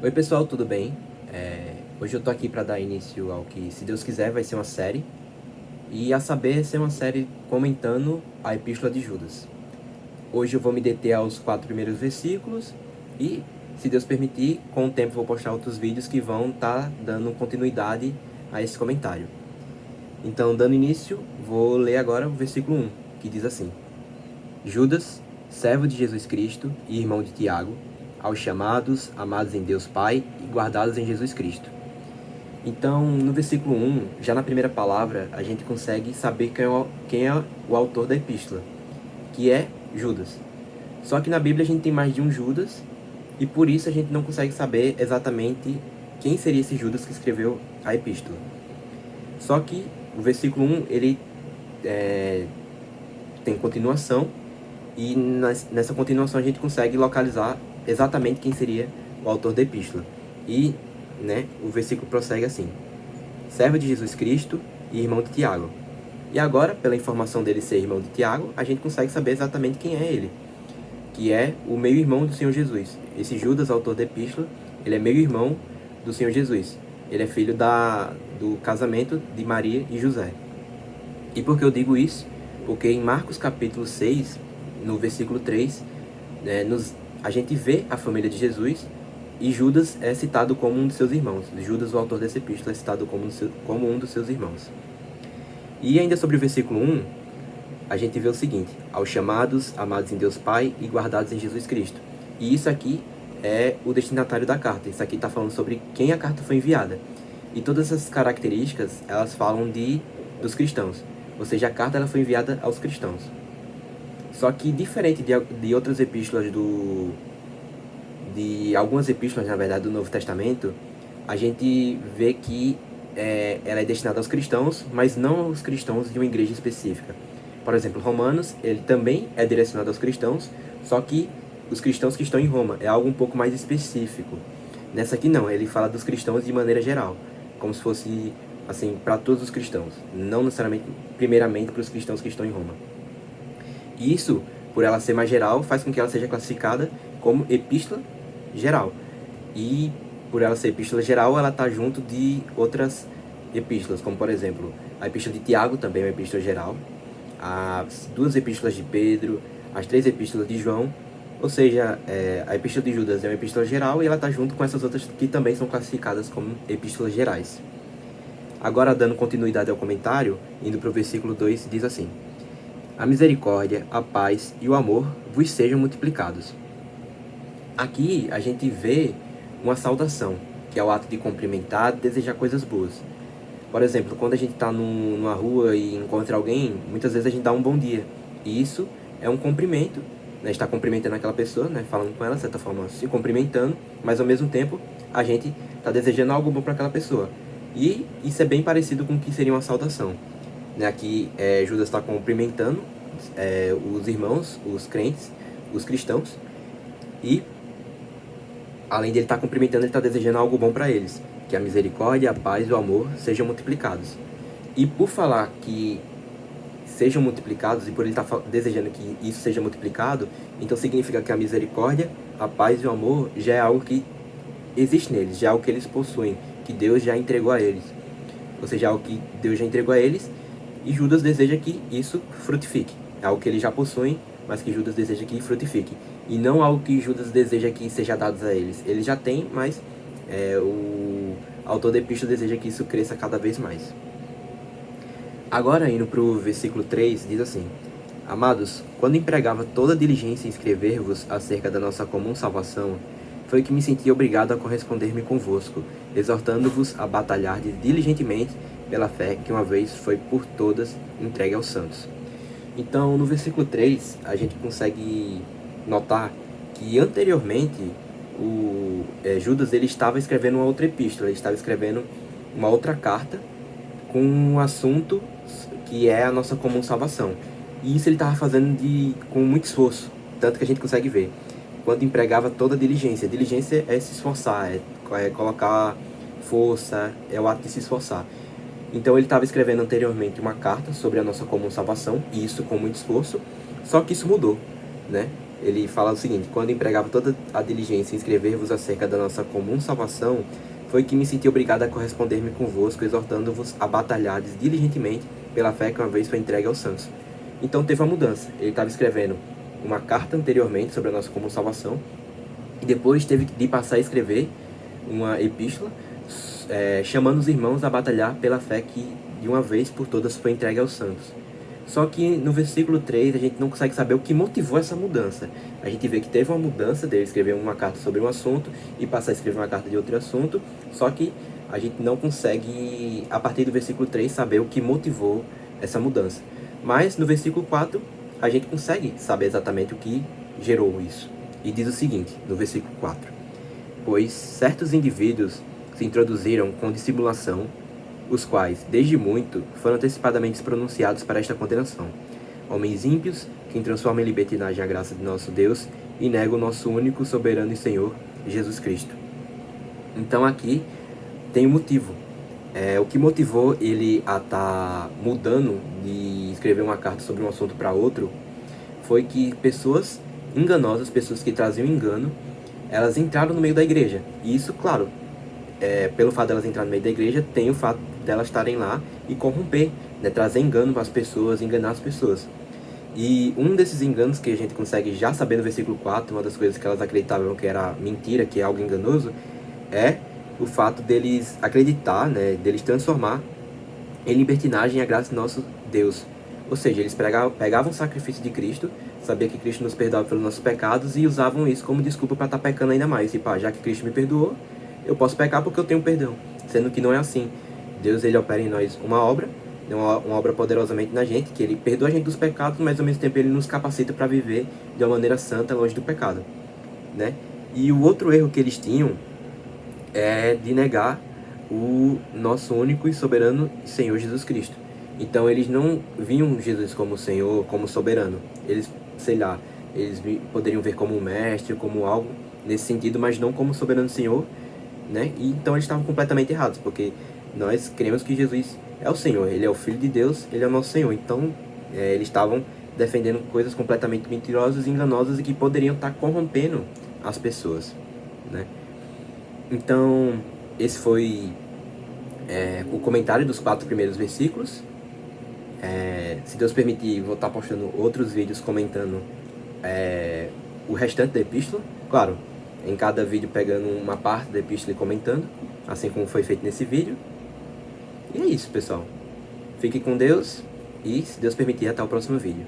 Oi pessoal, tudo bem? Hoje eu tô aqui para dar início ao que, se Deus quiser, vai ser uma série. E a saber, ser uma série comentando a Epístola de Judas. Hoje eu vou me deter aos 4 primeiros versículos e, se Deus permitir, com o tempo vou postar outros vídeos que vão estar dando continuidade a esse comentário. Então, dando início, vou ler agora o versículo 1, que diz assim: Judas, servo de Jesus Cristo e irmão de Tiago, aos chamados, amados em Deus Pai e guardados em Jesus Cristo. Então, no versículo 1, já na primeira palavra, a gente consegue saber quem é o autor da epístola, que é Judas. Só que na Bíblia a gente tem mais de um Judas, e por isso a gente não consegue saber exatamente quem seria esse Judas que escreveu a epístola. Só que o versículo 1, ele tem continuação, e nessa continuação a gente consegue localizar exatamente quem seria o autor da epístola. E o versículo prossegue assim: servo de Jesus Cristo e irmão de Tiago. E agora, pela informação dele ser irmão de Tiago, a gente consegue saber exatamente quem é ele, que é o meio-irmão do Senhor Jesus. Esse Judas, autor da epístola, ele é meio-irmão do Senhor Jesus. Ele é filho do casamento de Maria e José. E por que eu digo isso? Porque em Marcos capítulo 6, no versículo 3, a gente vê a família de Jesus e Judas é citado como um dos seus irmãos. Judas, o autor dessa epístola, é citado como um dos seus irmãos. E ainda sobre o versículo 1, a gente vê o seguinte: aos chamados, amados em Deus Pai e guardados em Jesus Cristo. E isso aqui é o destinatário da carta. Isso aqui está falando sobre quem a carta foi enviada. E todas essas características, elas falam dos cristãos. Ou seja, a carta ela foi enviada aos cristãos. Só que diferente de outras epístolas de algumas epístolas, na verdade, do Novo Testamento, a gente vê que ela é destinada aos cristãos, mas não aos cristãos de uma igreja específica. Por exemplo, Romanos, ele também é direcionado aos cristãos, só que os cristãos que estão em Roma é algo um pouco mais específico. Nessa aqui não, ele fala dos cristãos de maneira geral, como se fosse assim para todos os cristãos, não necessariamente primeiramente para os cristãos que estão em Roma. E isso, por ela ser mais geral, faz com que ela seja classificada como epístola geral. E por ela ser epístola geral, ela está junto de outras epístolas, como por exemplo, a epístola de Tiago também é uma epístola geral, as 2 epístolas de Pedro, as 3 epístolas de João, ou seja, a epístola de Judas é uma epístola geral e ela está junto com essas outras que também são classificadas como epístolas gerais. Agora, dando continuidade ao comentário, indo para o versículo 2, diz assim: a misericórdia, a paz e o amor vos sejam multiplicados. Aqui a gente vê uma saudação, que é o ato de cumprimentar, de desejar coisas boas. Por exemplo, quando a gente está numa rua e encontra alguém, muitas vezes a gente dá um bom dia. E isso é um cumprimento, né? Está cumprimentando aquela pessoa, né? Falando com ela, de certa forma, se cumprimentando, mas ao mesmo tempo a gente está desejando algo bom para aquela pessoa. E isso é bem parecido com o que seria uma saudação. Né? Aqui Judas está cumprimentando os irmãos, os crentes, os cristãos, e além de ele estar cumprimentando, ele está desejando algo bom para eles, que a misericórdia, a paz e o amor sejam multiplicados. E por falar que sejam multiplicados, e por ele estar desejando que isso seja multiplicado, então significa que a misericórdia, a paz e o amor já é algo que existe neles, já é algo que eles possuem, que Deus já entregou a eles. Ou seja, é algo que Deus já entregou a eles, e Judas deseja que isso frutifique. É algo que eles já possuem, mas que Judas deseja que frutifique. E não algo que Judas deseja que seja dado a eles. Ele já tem, mas o autor da epístola deseja que isso cresça cada vez mais. Agora, indo para o versículo 3, diz assim: amados, quando empregava toda diligência em escrever-vos acerca da nossa comum salvação, foi que me senti obrigado a corresponder-me convosco, exortando-vos a batalhar diligentemente pela fé que uma vez foi por todas entregue aos santos. Então, no versículo 3, a gente consegue notar que anteriormente Judas ele estava escrevendo uma outra epístola, ele estava escrevendo uma outra carta com um assunto que é a nossa comum salvação. E isso ele estava fazendo com muito esforço, tanto que a gente consegue ver. Quando empregava toda a diligência. Diligência é se esforçar, é colocar força, é o ato de se esforçar. Então ele estava escrevendo anteriormente uma carta sobre a nossa comum salvação, e isso com muito esforço, só que isso mudou, né? ele fala o seguinte: quando empregava toda a diligência em escrever-vos acerca da nossa comum salvação, foi que me senti obrigado a corresponder-me convosco, exortando-vos a batalhardes diligentemente pela fé que uma vez foi entregue aos santos. Então teve uma mudança. Ele estava escrevendo uma carta anteriormente sobre a nossa comum salvação, e depois teve de passar a escrever uma epístola chamando os irmãos a batalhar pela fé que de uma vez por todas foi entregue aos santos. Só que no versículo 3 a gente não consegue saber o que motivou essa mudança. A gente vê que teve uma mudança dele escrever uma carta sobre um assunto e passar a escrever uma carta de outro assunto, só que a gente não consegue, a partir do versículo 3, saber o que motivou essa mudança. Mas no versículo 4 a gente consegue saber exatamente o que gerou isso. E diz o seguinte, no versículo 4: pois certos indivíduos se introduziram com dissimulação, os quais, desde muito, foram antecipadamente pronunciados para esta condenação. Homens ímpios, que transformam em libertinagem a graça de nosso Deus e negam o nosso único, soberano e Senhor, Jesus Cristo. Então aqui tem um motivo. O que motivou ele a estar mudando de escrever uma carta sobre um assunto para outro foi que pessoas enganosas, pessoas que traziam engano, elas entraram no meio da igreja. E isso, claro, pelo fato delas entrarem no meio da igreja, tem o fato delas estarem lá e corromper, né, trazer engano para as pessoas, enganar as pessoas. E um desses enganos que a gente consegue já saber no versículo 4, uma das coisas que elas acreditavam que era mentira, que é algo enganoso, é o fato deles acreditar, né, deles transformar em libertinagem a graça do nosso Deus. Ou seja, eles pegavam o sacrifício de Cristo, sabia que Cristo nos perdoava pelos nossos pecados e usavam isso como desculpa para estar pecando ainda mais. Tipo, já que Cristo me perdoou, eu posso pecar porque eu tenho perdão. Sendo que não é assim. Deus, ele opera em nós uma obra poderosamente na gente, que ele perdoa a gente dos pecados, mas ao mesmo tempo ele nos capacita para viver de uma maneira santa, longe do pecado, né? E o outro erro que eles tinham é de negar o nosso único e soberano Senhor Jesus Cristo. Então eles não viam Jesus como Senhor, como soberano. Eles, sei lá, eles poderiam ver como um mestre, como algo nesse sentido, mas não como soberano Senhor, né? E então eles estavam completamente errados, porque nós cremos que Jesus é o Senhor, ele é o Filho de Deus, ele é o nosso Senhor. Então eles estavam defendendo coisas completamente mentirosas e enganosas e que poderiam estar corrompendo as pessoas, né? Então esse foi o comentário dos 4 primeiros versículos. Se Deus permitir, vou estar postando outros vídeos comentando o restante da epístola. Claro, em cada vídeo pegando uma parte da epístola e comentando, assim como foi feito nesse vídeo. E é isso, pessoal. Fique com Deus e, se Deus permitir, até o próximo vídeo.